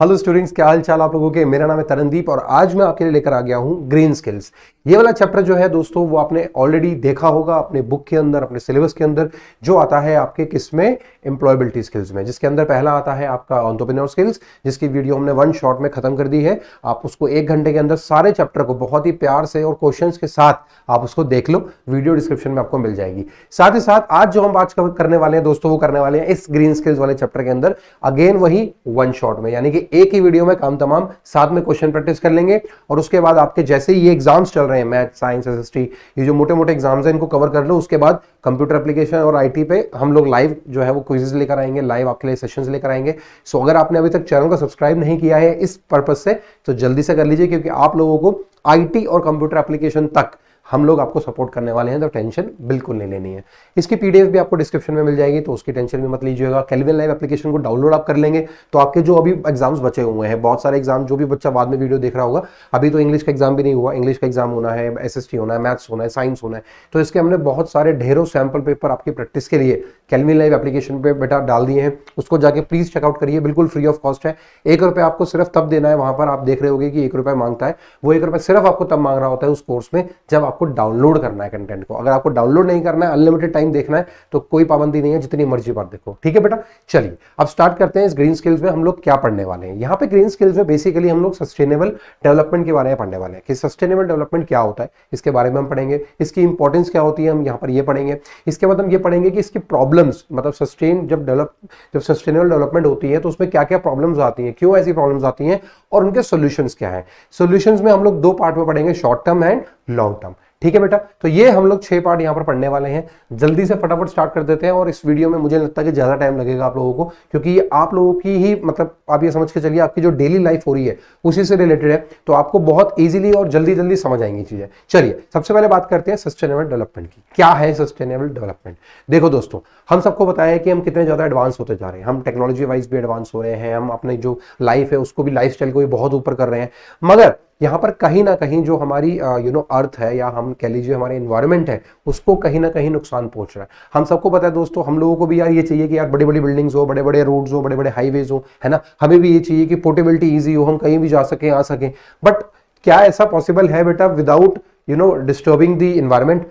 Hello students, क्या हाल चाल आप लोगों के। मेरा नाम है तरनदीप और आज मैं आपके लिए लेकर आ गया हूं ग्रीन स्किल्स। ये वाला चैप्टर जो है दोस्तों वो आपने ऑलरेडी देखा होगा अपने बुक के अंदर, अपने सिलेबस के अंदर, जो आता है आपके किसमें, एम्प्लॉयबिलिटी स्किल्स में, जिसके अंदर पहला आता है आपका एंटरप्रेन्योर स्किल्स, जिसकी वीडियो हमने वन शॉट में खत्म कर दी है। आप उसको 1 घंटे के अंदर सारे चैप्टर को बहुत ही प्यार से और क्वेश्चंस के साथ आप उसको देख लो, वीडियो डिस्क्रिप्शन में आपको मिल जाएगी। साथ ही साथ आज जो हम बात करने वाले हैं दोस्तों, वो करने वाले हैं इस ग्रीन स्किल्स वाले चैप्टर के अंदर अगेन वही वन शॉट में, यानी कि एक ही वीडियो में काम तमाम, साथ में क्वेश्चन प्रैक्टिस कर लेंगे। और उसके बाद आपके जैसे ही ये एग्जाम्स चल रहे हैं, मैथ, साइंस, एसएसटी, ये जो मोटे मोटे एग्जाम्स हैं, इनको कवर कर लो। उसके बाद कंप्यूटर एप्लीकेशन और आईटी पे हम लोग लाइव जो है वो क्विज़ेस लेकर आएंगे, लाइव आपके लिए सेशंस लेकर आएंगे। सो अगर आपने अभी तक चैनल को सब्सक्राइब नहीं किया है इस पर्पज से, तो जल्दी से कर लीजिए, क्योंकि आप लोगों को आईटी और कंप्यूटर एप्लीकेशन तक हम लोग आपको सपोर्ट करने वाले हैं, तो टेंशन बिल्कुल नहीं लेनी है। इसकी पीडीएफ भी आपको डिस्क्रिप्शन में मिल जाएगी, तो उसकी टेंशन भी मत लीजिएगा। केल्विन लाइव एप्लीकेशन को डाउनलोड आप कर लेंगे तो आपके जो अभी एग्जाम्स बचे हुए हैं, बहुत सारे एग्जाम, जो भी बच्चा बाद में वीडियो देख रहा होगा, अभी तो इंग्लिश का एग्जाम भी नहीं हुआ, इंग्लिश का एग्जाम होना है, एसएसटी होना है, मैथ्स होना है, साइंस होना है, तो इसके हमने बहुत सारे ढेरों सैंपल पेपर आपकी प्रैक्टिस के लिए केल्विन लाइव एप्लीकेशन पे बेटा डाल दिए हैं। उसको जाके प्लीज चेकआउट करिए, बिल्कुल फ्री ऑफ कॉस्ट है। 1 रुपये आपको सिर्फ तब देना है, वहां पर आप देख रहे होगे कि 1 रुपये मांगता है, वो 1 रुपये सिर्फ आपको तब मांग रहा होता है उस कोर्स में जब आपको डाउनलोड करना है कंटेंट को। अगर आपको डाउनलोड नहीं करना है, अनलिमिटेड टाइम देखना है, तो कोई पाबंदी नहीं है, जितनी मर्जी बार देखो। ठीक है बेटा, चलिए अब स्टार्ट करते हैं। इस ग्रीन स्किल्स में हम लोग क्या पढ़ने वाले हैं। यहाँ पे ग्रीन स्किल्स में बेसिकली हम लोग सस्टेनेबल डेवलपमेंट के बारे में पढ़ने वाले हैं कि सस्टेनेबल डेवलपमेंट क्या होता है, इसके बारे में हम पढ़ेंगे। इसकी इंपॉर्टेंस क्या होती है, हम यहाँ पर ये पढ़ेंगे। इसके बाद हम ये पढ़ेंगे कि इसकी प्रॉब्लम्स, मतलब जब सस्टेनेबल डेवलपमेंट होती है तो उसमें क्या क्या प्रॉब्लम्स आती हैं, क्यों ऐसी प्रॉब्लम्स आती हैं, और उनके सॉल्यूशंस क्या हैं। सॉल्यूशंस में हम लोग 2 पार्ट में पढ़ेंगे, short term and long term. ठीक है बेटा, तो ये हम लोग 6 पार्ट यहाँ पर पढ़ने वाले हैं। जल्दी से फटाफट स्टार्ट कर देते हैं। और इस वीडियो में मुझे लगता है कि ज्यादा टाइम लगेगा आप लोगों को, क्योंकि ये आप लोगों की ही, मतलब आप ये समझ के चलिए, आपकी जो डेली लाइफ हो रही है उसी से रिलेटेड है, तो आपको बहुत इजीली और जल्दी जल्दी समझ आएंगी चीजें। चलिए सबसे पहले बात करते हैं सस्टेनेबल डेवलपमेंट की। क्या है सस्टेनेबल डेवलपमेंट? देखो दोस्तों, हम सबको पता है कि हम कितने ज्यादा एडवांस होते जा रहे हैं, हम टेक्नोलॉजी वाइज भी एडवांस हो रहे हैं, हम अपने जो लाइफ है उसको भी, लाइफ स्टाइल को भी बहुत ऊपर कर रहे हैं। मगर यहाँ पर कहीं ना कहीं जो हमारी अर्थ है, या हम कह लीजिए हमारे एनवायरनमेंट है, उसको कहीं ना कहीं नुकसान पहुंच रहा है। हम सबको पता है दोस्तों, हम लोगों को भी यार ये चाहिए कि यार बड़ी बड़ी बिल्डिंग्स हो, बड़े बड़े रोड्स हो, बड़े बड़े हाईवेज हो, है ना। हमें भी ये चाहिए कि पोर्टेबिलिटी ईजी हो, हम कहीं भी जा सके, आ सके। बट क्या ऐसा पॉसिबल है बेटा विदाउट डिस्टर्बिंग द इन्वायरमेंट?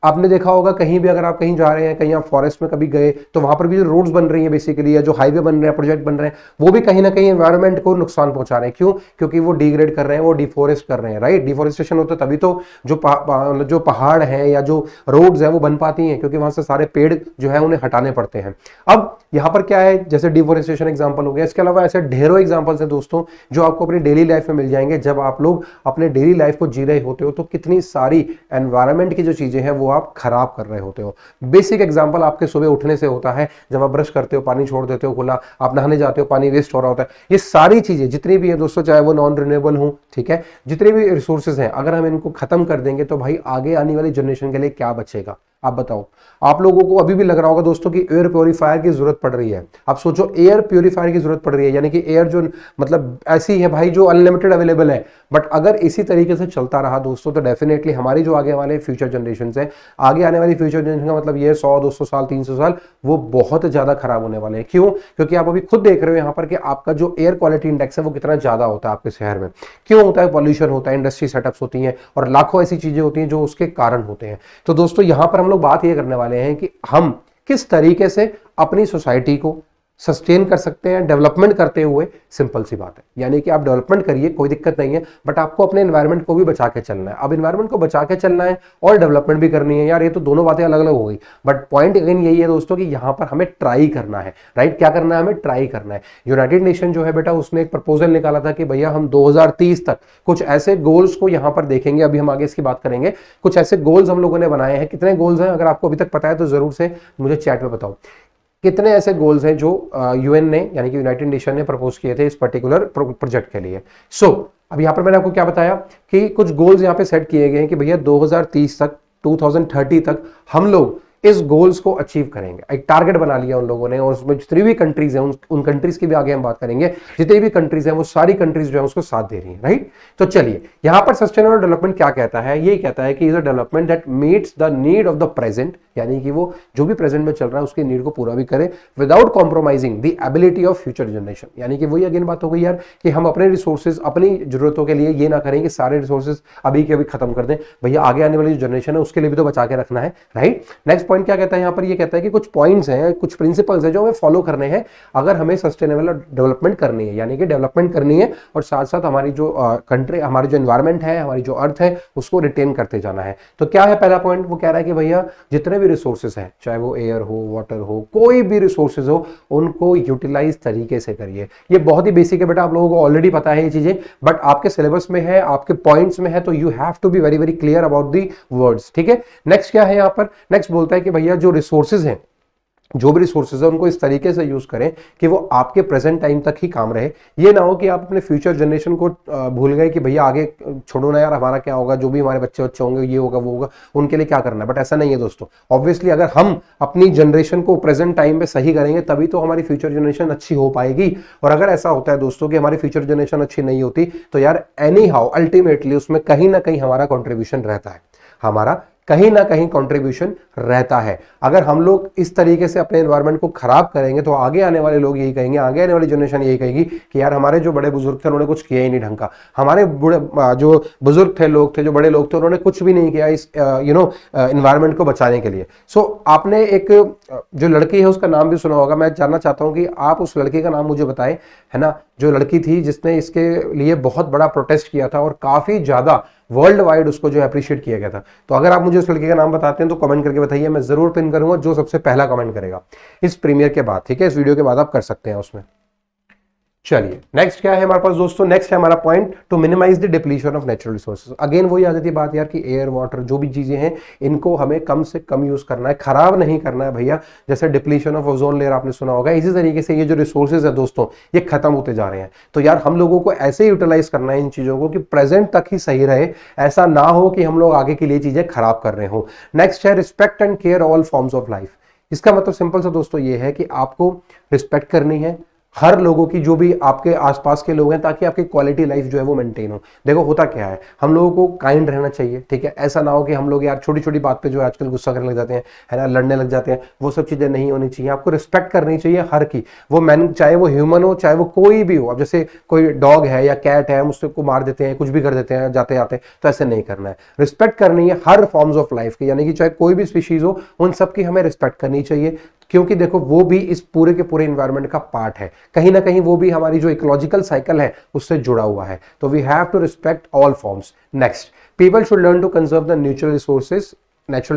आपने देखा होगा कहीं भी, अगर आप कहीं जा रहे हैं, कहीं आप फॉरेस्ट में कभी गए, तो वहां पर भी जो रोड्स बन रही हैं बेसिकली, या जो हाईवे बन रहे हैं, प्रोजेक्ट बन रहे हैं, वो भी कहीं ना कहीं एनवायरनमेंट को नुकसान पहुंचा रहे हैं। क्यों? क्योंकि वो डिग्रेड कर रहे हैं, वो डिफोरेस्ट कर रहे हैं। राइट, डिफोरेस्टेशन होता है तभी तो जो पहाड़ है या जो रोड्स है वो बन पाती हैं, क्योंकि वहां से सारे पेड़ जो है उन्हें हटाने पड़ते हैं। अब यहाँ पर क्या है, जैसे डिफोरेस्टेशन एग्जाम्पल हो गया, इसके अलावा ऐसे ढेरों एग्जाम्पल्स हैं दोस्तों जो आपको अपनी डेली लाइफ में मिल जाएंगे। जब आप लोग अपने डेली लाइफ को जी रहे होते हो, तो कितनी सारी एनवायरनमेंट की जो चीजें हैं वो आप खराब कर रहे होते हो। बेसिक एग्जांपल आपके सुबह उठने से होता है, जब आप ब्रश करते हो पानी छोड़ देते हो खुला, आप नहाने जाते हो पानी वेस्ट हो रहा होता है। ये सारी चीजें जितनी भी है दोस्तों, चाहे वो नॉन रिन्यूएबल हो, ठीक है, जितने भी रिसोर्सेज हैं, अगर हम इनको खत्म कर देंगे तो भाई आगे आने वाली जनरेशन के लिए क्या बचेगा? आप बताओ। आप लोगों को अभी भी लग रहा होगा दोस्तों कि एयर प्योरीफायर की जरूरत पड़ रही है। आप सोचो, एयर प्योरीफायर की जरूरत पड़ रही है, यानी कि एयर जो मतलब ऐसी है भाई जो अनलिमिटेड अवेलेबल है। बट अगर इसी तरीके से चलता रहा दोस्तों, तो डेफिनेटली हमारी जो आगे वाले फ्यूचर जनरेशन है, आगे आने वाली फ्यूचर जनरेशन का मतलब ये 100-200 साल, 300 साल, वो बहुत ज्यादा खराब होने वाले हैं। क्यों? क्योंकि आप अभी खुद देख रहे हो यहाँ पर कि आपका जो एयर क्वालिटी इंडेक्स है वो कितना ज्यादा होता है आपके शहर में। क्यों होता है? पॉल्यूशन होता है, इंडस्ट्री सेटअप्स होती हैं, और लाखों ऐसी चीजें होती हैं जो उसके कारण होते हैं। तो दोस्तों यहाँ पर हम लोग बात ये करने वाले हैं कि हम किस तरीके से अपनी सोसाइटी को सस्टेन कर सकते हैं डेवलपमेंट करते हुए। सिंपल सी बात है, यानी कि आप डेवलपमेंट करिए, कोई दिक्कत नहीं है, बट आपको अपने एनवायरनमेंट को भी बचा के चलना है। अब एनवायरनमेंट को बचा के चलना है और डेवलपमेंट भी करनी है, यार ये तो दोनों बातें अलग अलग हो गई। बट पॉइंट अगेन यही है दोस्तों कि यहाँ पर हमें ट्राई करना है। राइट, क्या करना है? हमें ट्राई करना है। यूनाइटेड नेशन जो है बेटा, उसने एक प्रपोजल निकाला था कि भैया हम 2030 तक कुछ ऐसे गोल्स को यहाँ पर देखेंगे। अभी हम आगे इसकी बात करेंगे। कुछ ऐसे गोल्स हम लोगों ने बनाए हैं। कितने गोल्स हैं? अगर आपको अभी तक पता है तो जरूर से मुझे चैट में बताओ। कितने ऐसे गोल्स हैं जो यूएन ने, यानी कि यूनाइटेड नेशन ने प्रपोज किए थे इस पर्टिकुलर प्रोजेक्ट के लिए? अब यहां पर मैंने आपको क्या बताया कि कुछ गोल्स यहां पे सेट किए गए हैं कि भैया 2030 तक, 2030 तक हम लोग इस गोल्स को अचीव करेंगे। एक टारगेट बना लिया उन लोगों ने और उसमें जितनी भी कंट्रीज हैं उन कंट्रीज की भी आगे हम बात करेंगे, जितनी भी कंट्रीज हैं वो सारी कंट्रीज जो है उसको साथ दे रही है, राइट। तो चलिए यहां पर सस्टेनेबल डेवलपमेंट क्या कहता है, ये कहता है कि is a development that meets the need of the present, यानी कि वो जो भी प्रेजेंट में चल रहा है उसकी नीड को पूरा भी करे without compromising the ability of future generation. यानी कि वही अगेन बात हो गई यार कि हम अपने रिसोर्सेज अपनी जरूरतों के लिए ये ना करें कि सारे रिसोर्सेज अभी के अभी खत्म कर दें, भैया आगे आने वाली जो जनरेशन है उसके लिए भी तो बचा के रखना है, राइट। नेक्स्ट पॉइंट क्या कहता है यहाँ पर, ये कहता है कि कुछ पॉइंट्स हैं, कुछ प्रिंसिपल्स हैं जो हमें फॉलो करने हैं अगर हमें सस्टेनेबल डेवलपमेंट करनी है, यानी कि डेवलपमेंट करनी है और साथ साथ हमारी जो कंट्री, हमारी जो एनवायरमेंट है, हमारी जो अर्थ है उसको रिटेन करते जाना है। तो क्या है पहला पॉइंट, वो कह रहा है कि भैया जितने भी रिसोर्सेज हैं, चाहे वो एयर हो, वाटर हो, कोई भी रिसोर्सेज हो, उनको यूटिलाइज तरीके से करिए। ये बहुत ही बेसिक है बेटा, आप लोगों को ऑलरेडी पता है ये चीजें, बट आपके सिलेबस में है, आपके पॉइंट्स में है, तो you have to be very very clear about the words, ठीक है। नेक्स्ट क्या है यहाँ पर, नेक्स्ट बोलता है कि भैया जो रिसोर्सेज हैं, जो भी रिसोर्सेज है उनको इस तरीके से यूज करें कि वो आपके प्रेजेंट टाइम तक ही काम रहे। ये ना हो कि आप अपने फ्यूचर जनरेशन को भूल गए कि भैया आगे छोड़ो ना यार, हमारा क्या होगा, जो भी हमारे बच्चे होंगे, ये होगा वो होगा, उनके लिए क्या करना है। बट ऐसा नहीं है दोस्तों, ऑब्वियसली अगर हम अपनी जनरेशन को प्रेजेंट टाइम में सही करेंगे तभी तो हमारी फ्यूचर जनरेशन अच्छी हो पाएगी। और अगर ऐसा होता है दोस्तों कि हमारी फ्यूचर जनरेशन अच्छी नहीं होती तो यार एनी हाउ अल्टीमेटली उसमें कहीं ना कहीं हमारा कॉन्ट्रीब्यूशन रहता है, हमारा कहीं ना कहीं कंट्रीब्यूशन रहता है। अगर हम लोग इस तरीके से अपने एनवायरनमेंट को खराब करेंगे तो आगे आने वाले लोग यही कहेंगे, आगे आने वाली जनरेशन यही कहेगी कि यार हमारे जो बड़े बुजुर्ग थे उन्होंने कुछ किया ही नहीं ढंग का, हमारे जो बुजुर्ग थे, लोग थे, जो बड़े लोग थे, उन्होंने कुछ भी नहीं किया इस एनवायरनमेंट को बचाने के लिए। सो आपने एक जो लड़की है उसका नाम भी सुना होगा, मैं जानना चाहता हूं कि आप उस लड़की का नाम मुझे बताएं, है ना, जो लड़की थी जिसने इसके लिए बहुत बड़ा प्रोटेस्ट किया था और काफी ज्यादा वर्ल्ड वाइड उसको जो अप्रिशिएट किया गया था। तो अगर आप मुझे उस लड़के का नाम बताते हैं तो कमेंट करके बताइए, मैं जरूर पिन करूंगा, जो सबसे पहला कमेंट करेगा इस प्रीमियर के बाद, ठीक है, इस वीडियो के बाद आप कर सकते हैं उसमें। चलिए नेक्स्ट क्या है हमारे पास दोस्तों, नेक्स्ट है हमारा point to minimize the depletion of natural resources. Again वही आ जाती है बात यार कि एयर, वाटर, जो भी चीजें हैं इनको हमें कम से कम यूज करना है, खराब नहीं करना है भैया। जैसे डिप्लीशन ऑफ ओजोन लेयर आपने सुना होगा, इसी तरीके से ये जो रिसोर्सेज है दोस्तों ये खत्म होते जा रहे हैं। तो यार हम लोगों को ऐसे यूटिलाइज करना है इन चीजों को कि प्रेजेंट तक ही सही रहे, ऐसा ना हो कि हम लोग आगे के लिए चीजें खराब कर रहे हो। नेक्स्ट है respect and care all forms of life. इसका मतलब सिंपल सा दोस्तों ये है कि आपको रिस्पेक्ट करनी है हर लोगों की, जो भी आपके आसपास के लोग हैं, ताकि आपकी क्वालिटी लाइफ जो है वो मेंटेन हो। देखो होता क्या है, हम लोगों को काइंड रहना चाहिए, ठीक है। ऐसा ना हो कि हम लोग यार छोटी छोटी बात पे जो आजकल गुस्सा करने लग जाते हैं, है ना, लड़ने लग जाते हैं, वो सब चीजें नहीं होनी चाहिए। आपको रिस्पेक्ट करनी चाहिए हर की, वो मैन, चाहे वो ह्यूमन हो, चाहे वो कोई भी हो। अब जैसे कोई डॉग है या कैट है, हम उसको मार देते हैं, कुछ भी कर देते हैं जाते जाते, तो ऐसे नहीं करना है। रिस्पेक्ट करनी है हर फॉर्म्स ऑफ लाइफ की, यानी कि चाहे कोई भी स्पीशीज हो, उन सबकी हमें रिस्पेक्ट करनी चाहिए, क्योंकि देखो वो भी इस पूरे के पूरे एनवायरनमेंट का पार्ट है, कहीं ना कहीं वो भी हमारी जो इकोलॉजिकल साइकिल है उससे जुड़ा हुआ है। तो we have to respect all forms. Next, people should learn to conserve the natural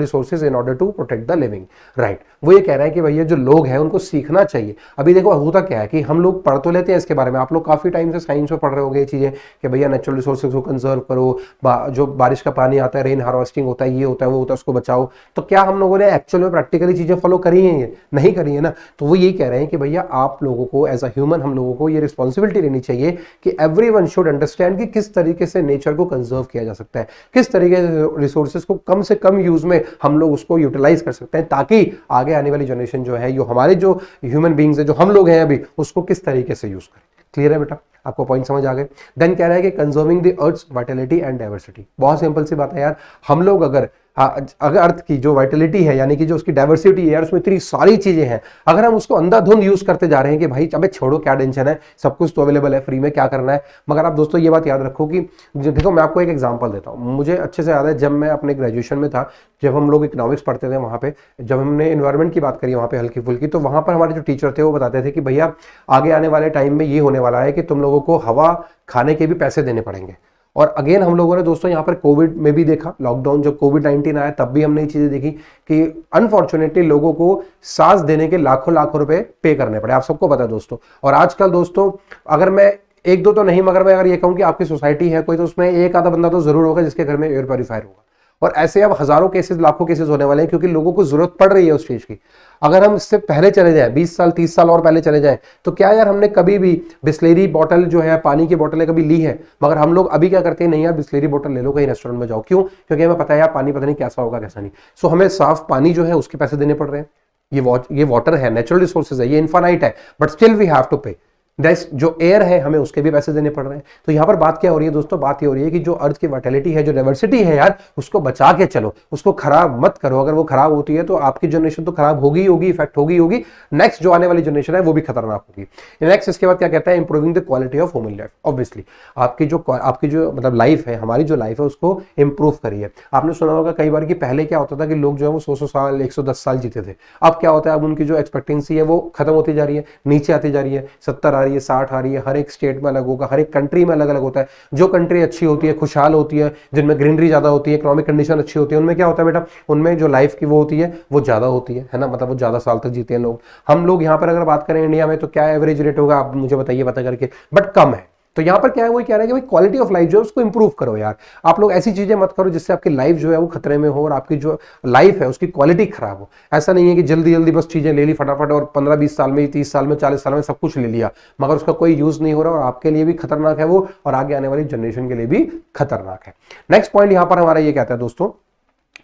resources in order to protect the living, right. वो ये कह रहे हैं कि भैया जो लोग हैं उनको सीखना चाहिए। अभी देखो होता क्या है कि हम लोग पढ़ तो लेते हैं इसके बारे में, आप लोग काफी टाइम से साइंस में पढ़ रहे होंगे ये चीजें कि भैया नेचुरल रिसोर्सेज को कंजर्व करो, जो बारिश का पानी आता है, रेन हार्वेस्टिंग होता है, ये होता है, वो होता है, उसको बचाओ। तो क्या हम लोगों ने एक्चुअल में प्रैक्टिकली चीजें फॉलो करी हैं? ये नहीं करी है ना। तो वो यही कह रहे हैं कि भैया आप लोगों को एज अ ह्यूमन, हम लोगों को ये रिस्पॉन्सिबिलिटी लेनी चाहिए कि एवरीवन शुड अंडरस्टैंड कि किस तरीके से नेचर को कंजर्व किया जा सकता है, किस तरीके से रिसोर्सेज को कम से कम यूज में हम लोग उसको यूटिलाइज कर सकते हैं, ताकि आगे आने वाली जनरेशन जो है, जो हमारे जो ह्यूमन बींग्स है, जो हम लोग हैं अभी, उसको किस तरीके से यूज करें। क्लियर है बेटा, आपको पॉइंट समझ आ गए। देन कह रहा है कि conserving the earth's vitality and diversity. बहुत सिंपल सी बात है यार, हम लोग अगर अर्थ की जो वाइटलिटी है, यानी कि जो उसकी डाइवर्सिटी है यार, उसमें इतनी सारी चीजें हैं, अगर हम उसको अंधाधुंध यूज करते जा रहे हैं कि भाई अबे छोड़ो, क्या टेंशन है, सब कुछ तो अवेलेबल है फ्री में, क्या करना है। मगर आप दोस्तों ये बात याद रखो कि देखो मैं आपको एक एग्जांपल देता हूँ, मुझे अच्छे से याद है जब मैं अपने ग्रेजुएशन में था, जब हम लोग इकोनॉमिक्स पढ़ते थे, वहाँ पे जब हमने एनवायरनमेंट की बात करी वहाँ पे हल्की फुल्की, तो वहाँ पर हमारे जो टीचर थे वो बताते थे कि भैया आगे आने वाले टाइम में ये होने वाला है कि तुम लोगों को हवा खाने के भी पैसे देने पड़ेंगे। और अगेन हम लोगों ने दोस्तों यहाँ पर कोविड में भी देखा, लॉकडाउन जब कोविड-19 आया तब भी हमने ये चीजें देखी कि अनफॉर्चुनेटली लोगों को सांस देने के लाखों लाखों रुपए पे करने पड़े, आप सबको पता है दोस्तों। और आजकल दोस्तों अगर मैं एक दो तो नहीं, मगर मैं अगर ये कहूँ कि आपकी सोसाइटी है कोई, तो उसमें एक आधा बंदा तो जरूर होगा जिसके घर में एयर प्योरीफायर होगा। और ऐसे अब हजारों केसेस, लाखों केसेस होने वाले हैं, क्योंकि लोगों को जरूरत पड़ रही है उस चीज की। अगर हम इससे पहले चले जाएं, 20 साल 30 साल और पहले चले जाएं, तो क्या यार हमने कभी भी बिस्लेरी बॉटल जो है, पानी की बोतलें कभी ली है? मगर हम लोग अभी क्या करते हैं, नहीं यार बिस्लेरी बोतल ले लो, कहीं रेस्टोरेंट में जाओ। क्यों? क्योंकि हमें पता है यार पानी पता नहीं कैसा होगा कैसा नहीं। सो हमें साफ पानी जो है उसके पैसे देने पड़ रहे हैं। ये वाटर है, नेचुरल रिसोर्सेज है, ये इनफाइनाइट है, but still we have to pay. जो एयर है हमें उसके भी पैसे देने पड़ रहे हैं। तो यहां पर बात क्या हो रही है दोस्तों? बात ये हो रही है कि जो अर्थ की वाइटलिटी है, जो डाइवर्सिटी है यार, उसको बचा के चलो, उसको खराब मत करो। अगर वो खराब होती है तो आपकी जनरेशन तो खराब होगी होगी, इफेक्ट होगी। नेक्स्ट जो आने वाली जनरेशन है वो भी खतरनाक होगी। नेक्स्ट इसके बाद क्या कहता है? Improving the quality of human life. Obviously आपकी जो मतलब लाइफ है, हमारी जो लाइफ है उसको इंप्रूव करिए। आपने सुना होगा कई बार कि पहले क्या होता था कि लोग जो है वो 100 साल 110 साल जीते थे। अब क्या होता है? अब उनकी जो एक्सपेक्टेंसी है वो खत्म होती जा रही है, नीचे आती जा रही है, 70 आ रही है, 60 आ रही है। हर एक स्टेट में अलग होगा, हर एक कंट्री में अलग अलग होता है। जो कंट्री अच्छी होती है, खुशहाल होती है, जिनमें ग्रीनरी ज्यादा होती है, इकोनॉमिक कंडीशन अच्छी होती है, उनमें क्या होता है बेटा? उनमें जो लाइफ की वो होती है वो ज्यादा होती है ना, मतलब वो ज्यादा साल तक जीते हैं लोग। हम लोग यहाँ पर अगर बात करें इंडिया में, तो क्या एवरेज रेट होगा आप मुझे बताइए पता करके, बट कम है। तो यहां पर क्या है, वो कह रहा है कि भाई क्वालिटी ऑफ लाइफ जो है उसको इंप्रूव करो यार। आप लोग ऐसी चीजें मत करो जिससे आपकी लाइफ जो है वो खतरे में हो और आपकी जो लाइफ है उसकी क्वालिटी खराब हो। ऐसा नहीं है कि जल्दी जल्दी बस चीजें ले ली फटाफट और 15-20 साल में, 30 साल में, 40 साल में सब कुछ ले लिया, मगर उसका कोई यूज नहीं हो रहा और आपके लिए भी खतरनाक है वो, और आगे आने वाली जनरेशन के लिए भी खतरनाक है। नेक्स्ट पॉइंट यहां पर हमारा ये कहता है दोस्तों,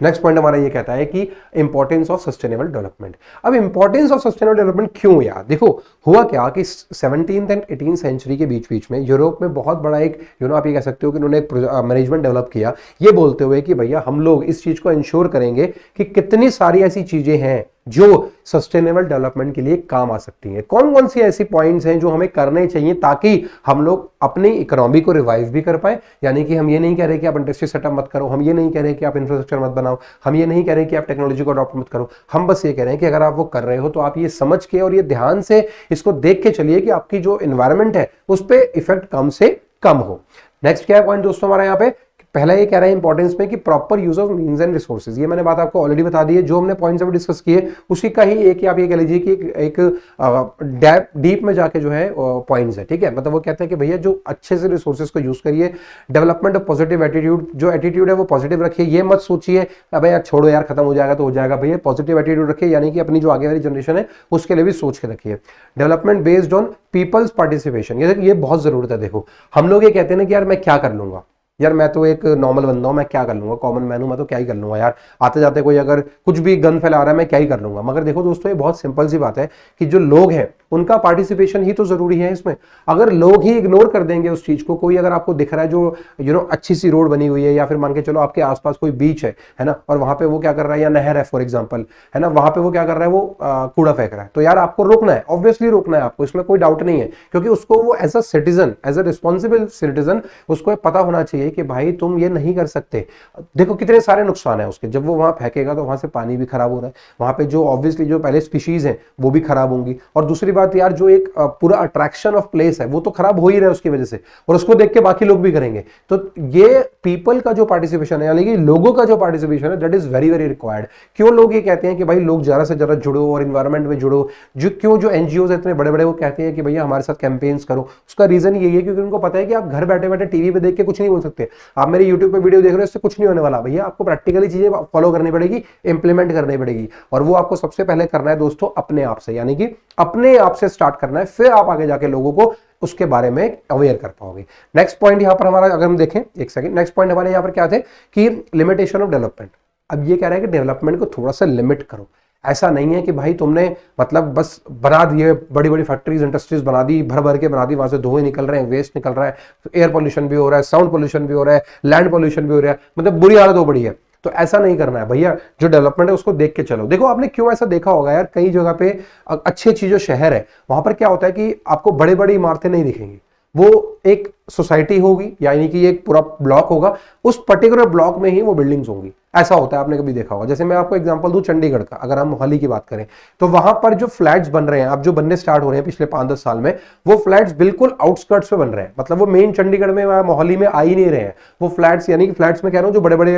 नेक्स्ट पॉइंट हमारा ये कहता है कि इंपॉर्टेंस ऑफ सस्टेनेबल डेवलपमेंट। अब इंपॉर्टेंस ऑफ सस्टेनेबल डेवलपमेंट क्यों यार? देखो हुआ क्या कि 17th एंड 18th सेंचुरी के बीच बीच में यूरोप में बहुत बड़ा एक आप ये कह सकते हो कि उन्होंने एक मैनेजमेंट डेवलप किया, ये बोलते हुए कि भैया हम लोग इस चीज को इंश्योर करेंगे कि कितनी सारी ऐसी चीजें हैं जो सस्टेनेबल डेवलपमेंट के लिए काम आ सकती हैं। कौन कौन सी ऐसी पॉइंट्स हैं जो हमें करने चाहिए ताकि हम लोग अपनी इकोनॉमी को रिवाइव भी कर पाए। यानी कि हम ये नहीं कह रहे कि आप इंडस्ट्री सेटअप मत करो, हम ये नहीं कह रहे कि आप इंफ्रास्ट्रक्चर मत बनाओ, हम ये नहीं कह रहे कि आप टेक्नोलॉजी को अडॉप्ट मत करो। हम बस ये कह रहे हैं कि अगर आप वो कर रहे हो तो आप ये समझ के और ये ध्यान से इसको देख के चलिए कि आपकी जो एनवायरमेंट है उस पर इफेक्ट कम से कम हो। नेक्स्ट क्या है पॉइंट दोस्तों हमारा यहाँ पे? पहला ये कह रहा है इंपॉर्टेंस में कि proper use of means and resources. ये मैंने बात आपको ऑलरेडी बता दी है, जो हमने पॉइंट्स अभी डिस्कस किए उसी का ही एक, आप ये कह लीजिए कि एक डीप में जाके जो है पॉइंट्स है, ठीक है। मतलब वो कहते हैं कि भैया जो अच्छे से रिसोर्सेज को यूज करिए, डेवलपमेंट ऑफ पॉजिटिव एटीट्यूड, जो एटीट्यूड है वो पॉजिटिव रखिए। ये मत सोचिए अबे यार छोड़ो यार खत्म हो जाएगा तो हो जाएगा, भैया पॉजिटिव एटीट्यूड रखिए, यानी कि अपनी जो आगे वाली जनरेशन है उसके लिए भी सोच के रखिए। Development based on people's participation, ये बहुत जरूरत है। देखो हम लोग ये कहते हैं ना कि यार मैं क्या कर लूंगा, यार मैं तो एक नॉर्मल बंदा हूं, मैं क्या कर लूंगा, कॉमन मैन हूं, मैं तो क्या ही कर लूंगा यार, आते जाते कोई अगर कुछ भी गन फैला रहा है मैं क्या ही कर लूंगा। मगर देखो दोस्तों ये बहुत सिंपल सी बात है कि जो लोग हैं उनका पार्टिसिपेशन ही तो जरूरी है इसमें। अगर लोग ही इग्नोर कर देंगे उस चीज को, कोई अगर आपको दिख रहा है जो अच्छी सी रोड बनी हुई है, या फिर मान के चलो आपके आसपास कोई बीच है ना, और वहां पे वो क्या कर रहा है, या नहर है फॉर एग्जांपल, है ना, वहां पे वो क्या कर रहा है, वो कूड़ा फेंक रहा है, तो यार आपको रोकना है, ऑब्वियसली रोकना है आपको, इसमें कोई डाउट नहीं है। क्योंकि उसको वो as a citizen, as a responsible citizen उसको पता होना चाहिए कि भाई तुम ये नहीं कर सकते। देखो कितने सारे नुकसान है उसके, जब वो वहां फेंकेगा तो वहां से पानी भी खराब हो रहा है, वहां पे जो ऑब्वियसली जो पहले स्पीशीज है वो भी खराब होंगी, और दूसरी बात यार जो एक पूरा अट्रैक्शन ऑफ प्लेस है वो तो खराब हो ही रहा है उसकी वजह से, और उसको देख के बाकी लोग भी करेंगे। तो ये पीपल का जो पार्टिसिपेशन है, यानी कि लोगों का जो पार्टिसिपेशन है, that is very very required. क्यों लोग ये कहते हैं कि भाई लोग ज्यादा से ज्यादा जुड़ो और इन्वायरमेंट में जुड़ो, जो एनजीओ इतने बड़े बड़े वो कहते हैं कि भैया हमारे साथ कैंपेन्स करो, उसका रीजन यही है क्योंकि उनको पता है कि आप घर बैठे बैठे टीवी पे देख के कुछ नहीं बोल सकते। आप मेरे यूट्यूब पे वीडियो देख रहे हो, इससे कुछ नहीं होने वाला, भैया आपको प्रैक्टिकली चीजें फॉलो करनी पड़ेगी, इंप्लीमेंट करनी पड़ेगी, और वो आपको सबसे पहले करना है दोस्तों अपने आप से, यानी कि अपने आप से स्टार्ट करना है, फिर आप आगे जाके लोगों को उसके बारे में अवेयर कर पाओगे। नेक्स्ट पॉइंट यहां पर हमारा अगर हम देखें, एक सेकंड, नेक्स्ट पॉइंट हमारे यहां पर क्या थे कि लिमिटेशन ऑफ डेवलपमेंट। अब ये कह रहा है कि डेवलपमेंट को थोड़ा सा लिमिट करो। ऐसा नहीं है कि भाई तुमने मतलब बस बना दिए, बड़ी बड़ी फैक्ट्रीज इंडस्ट्रीज बना दी, भर भर के बना दी, वहां से धुएं निकल रहे हैं, वेस्ट निकल रहा है, एयर पोल्यूशन भी हो रहा है, साउंड पोल्यूशन भी हो रहा है, लैंड पोल्यूशन भी हो रहा है, मतलब बुरी हालत हो बड़ी है। तो ऐसा नहीं करना है भैया, जो डेवलपमेंट है उसको देख के चलो। देखो आपने क्यों ऐसा देखा होगा यार, कई जगह पे अच्छी अच्छी जो शहर है वहां पर क्या होता है कि आपको बड़े बड़ी इमारतें नहीं दिखेंगी, वो एक सोसाइटी होगी, यानी कि एक पूरा ब्लॉक होगा, उस पर्टिकुलर ब्लॉक में ही वो बिल्डिंग्स होंगी। ऐसा होता है, आपने कभी देखा होगा। जैसे मैं आपको एग्जांपल दूं चंडीगढ़ का, अगर हम मोहाली की बात करें तो वहां पर जो फ्लैट्स बन रहे हैं, अब जो बनने स्टार्ट हो रहे हैं पिछले 5-10 साल में, वो फ्लैट्स बिल्कुल आउटस्कर्ट्स पे बन रहे हैं, मतलब वो मेन चंडीगढ़ में मोहाली में आ ही नहीं रहे हैं वो फ्लैट्स, यानी कि फ्लैट्स में कह रहा हूं जो बड़े बड़े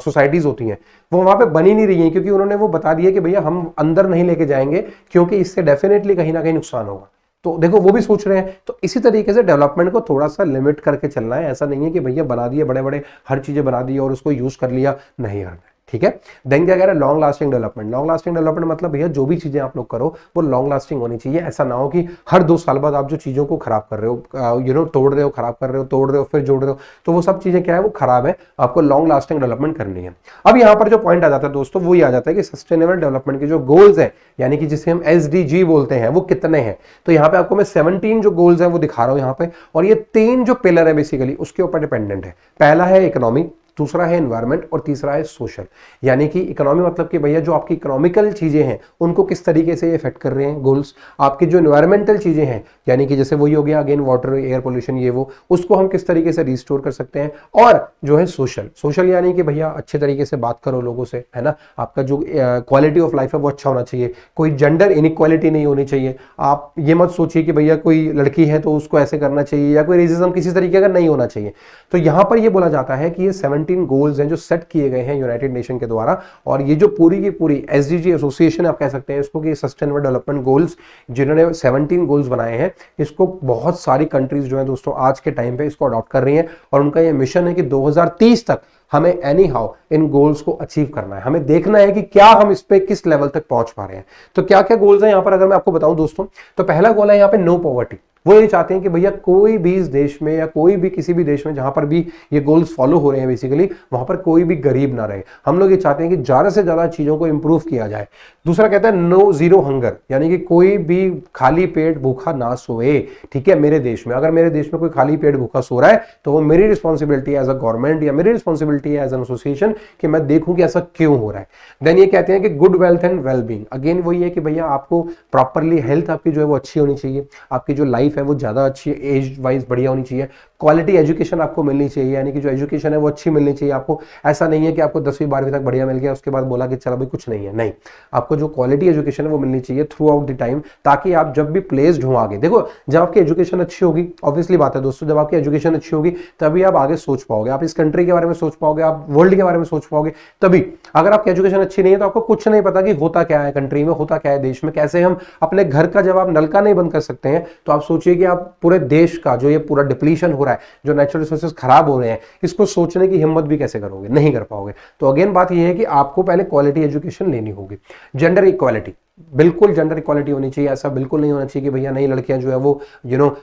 सोसाइटीज होती हैं वो वहां पे बन ही नहीं रही है, क्योंकि उन्होंने वो बता दिया कि भैया हम अंदर नहीं लेके जाएंगे, क्योंकि इससे डेफिनेटली कहीं ना कहीं नुकसान होगा। तो देखो वो भी सोच रहे हैं। तो इसी तरीके से डेवलपमेंट को थोड़ा सा लिमिट करके चलना है। ऐसा नहीं है कि भैया बना दिए बड़े बड़े हर चीजें बना दी और उसको यूज कर लिया, नहीं करना है, ठीक है। देन क्या कह रहा है, long lasting development. Long lasting development मतलब भैया जो भी चीजें आप लोग करो वो लॉन्ग लास्टिंग होनी चाहिए। ऐसा ना हो कि हर 2 साल बाद आप जो चीजों को खराब कर रहे हो, तोड़ रहे हो, खराब कर रहे हो, तोड़ रहे हो, फिर जोड़ रहे हो, तो वो सब चीजें क्या है, वो खराब है। आपको लॉन्ग लास्टिंग डेवलपमेंट करनी है। अब यहाँ पर जो पॉइंट आ जाता है दोस्तों, वो ये आ जाता है कि सस्टेनेबल डेवलपमेंट के जो गोल्स है, यानी कि जिसे हम SDG बोलते हैं, वो कितने हैं। तो यहाँ पे आपको मैं 17 जो गोल्स है वो दिखा रहा हूं यहाँ पे, और ये 3 जो पिलर है बेसिकली उसके ऊपर डिपेंडेंट है। पहला है इकोनॉमी, दूसरा है एनवायरमेंट और तीसरा है सोशल। यानी कि इकोनॉमी मतलब कि भैया जो आपकी इकोनॉमिकल चीजें हैं उनको किस तरीके से ये इफेक्ट कर रहे हैं गोल्स। आपकी जो एनवायरमेंटल चीजें हैं, यानी कि जैसे वही हो गया अगेन वाटर, एयर पोल्यूशन, ये वो, उसको हम किस तरीके से रिस्टोर कर सकते हैं। और जो है सोशल यानी कि भैया अच्छे तरीके से बात करो लोगों से, है ना। आपका जो क्वालिटी ऑफ लाइफ है वो अच्छा होना चाहिए, कोई जेंडर इनइक्वालिटी नहीं होनी चाहिए। आप ये मत सोचिए कि भैया कोई लड़की है तो उसको ऐसे करना चाहिए, या कोई रेसिज्म किसी तरीके का नहीं होना चाहिए। तो यहां पर ये बोला जाता है कि ये 17 गोल्स हैं जो सेट किए गए हैं यूनाइटेड नेशन के द्वारा। और ये जो पूरी की पूरी SDG एसोसिएशन आप कह सकते हैं इसको, कि सस्टेनेबल डेवलपमेंट गोल्स, जिन्होंने 17 गोल्स बनाए हैं, इसको बहुत सारी कंट्रीज जो है दोस्तों आज के टाइम पे इसको अडॉप्ट कर रही हैं। और उनका ये मिशन है कि 2030 तक हमें एनी हाउ इन गोल्स को अचीव करना है। हमें देखना है कि क्या हम इस पे किस लेवल तक पहुंच पा रहे हैं। तो क्या क्या गोल्स हैं यहां पर, अगर मैं आपको बताऊं दोस्तों, तो पहला गोल है यहां पे नो पॉवर्टी। वो ये चाहते हैं कि भैया कोई भी इस देश में या कोई भी किसी भी देश में जहां पर भी ये गोल्स फॉलो हो रहे हैं बेसिकली, वहां पर कोई भी गरीब ना रहे। हम लोग ये चाहते हैं कि ज्यादा से ज्यादा चीजों को इंप्रूव किया जाए। दूसरा कहता है नो जीरो हंगर, यानी कि कोई भी खाली पेट भूखा ना सोए, ठीक है। मेरे देश में, अगर मेरे देश में कोई खाली पेट भूखा सो रहा है तो वो मेरी रिस्पॉन्सिबिलिटी एज अ गवर्नमेंट या मेरी रिस्पॉन्सिबिलिटी एज एन एसोसिएशन कि मैं देखूं कि ऐसा क्यों हो रहा है। देन ये कहते हैं कि good wealth and wellbeing, again वही है कि भैया आपको प्रॉपरली हेल्थ आपकी जो है वो अच्छी होनी चाहिए, आपकी जो लाइफ है वो ज्यादा अच्छी, एज वाइज बढ़िया होनी चाहिए। क्वालिटी एजुकेशन आपको मिलनी चाहिए, यानी कि जो एजुकेशन है वो अच्छी मिलनी चाहिए आपको। ऐसा नहीं है कि आपको 10वीं 12वीं तक बढ़िया मिल गया उसके बाद बोला कि चलो भाई कुछ नहीं है, नहीं। आपको जो क्वालिटी एजुकेशन है वो मिलनी चाहिए थ्रू आउट द टाइम, ताकि आप जब भी प्लेस्ड हो आगे, देखो जब आपकी एजुकेशन अच्छी होगी, ऑब्वियसली बात है दोस्तों, जब आपकी एजुकेशन अच्छी होगी तभी आप आगे सोच पाओगे, आप इस कंट्री के बारे में सोच पाओगे, आप वर्ल्ड के बारे में सोच पाओगे तभी। अगर आपकी एजुकेशन अच्छी नहीं है तो आपको कुछ नहीं पता कि होता क्या है कंट्री में, होता क्या है देश में, कैसे हम अपने घर का जब आप नलका नहीं बंद कर सकते हैं तो आप सोचिए कि आप पूरे देश का जो ये पूरा डिप्लीशन हो रहा है, जो नेचुरल रिसोर्सेज खराब हो रहे हैं, इसको सोचने की हिम्मत भी कैसे करोगे, नहीं कर पाओगे। तो अगेन बात यह है कि आपको पहले क्वालिटी एजुकेशन लेनी होगी। जेंडर इक्वालिटी, बिल्कुल जेंडर इक्वालिटी होनी चाहिए। ऐसा बिल्कुल नहीं होना चाहिए कि भैया नहीं लड़कियां जो है वो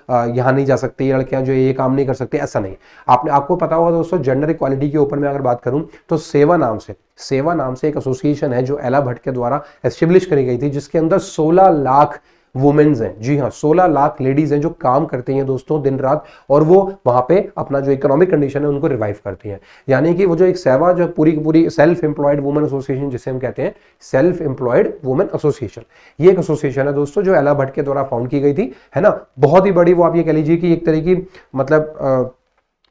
यहाँ नहीं जा सकती, लड़कियां जो है ये काम नहीं कर सकती, ऐसा नहीं। आपको पता होगा दोस्तों, जेंडर इक्वालिटी के ऊपर मैं अगर बात करूं तो सेवा नाम से एक एसोसिएशन है जो एला भट्ट के द्वारा एस्टेब्लिश करी गई थी, जिसके अंदर 16 लाख वुमेन्स हैं। जी हाँ, 16 लाख लेडीज हैं जो काम करती हैं दोस्तों दिन रात, और वो वहां पे अपना जो इकोनॉमिक कंडीशन है उनको रिवाइव करती हैं। यानी कि वो जो एक सेवा जो पूरी की पूरी सेल्फ एम्प्लॉयड वुमेन एसोसिएशन, जिसे हम कहते हैं सेल्फ एम्प्लॉयड वुमेन एसोसिएशन, ये एक एसोसिएशन है दोस्तों जो एला भट्ट के द्वारा फाउंड की गई थी, है ना। बहुत ही बड़ी, वो आप ये कह लीजिए कि एक तरह की मतलब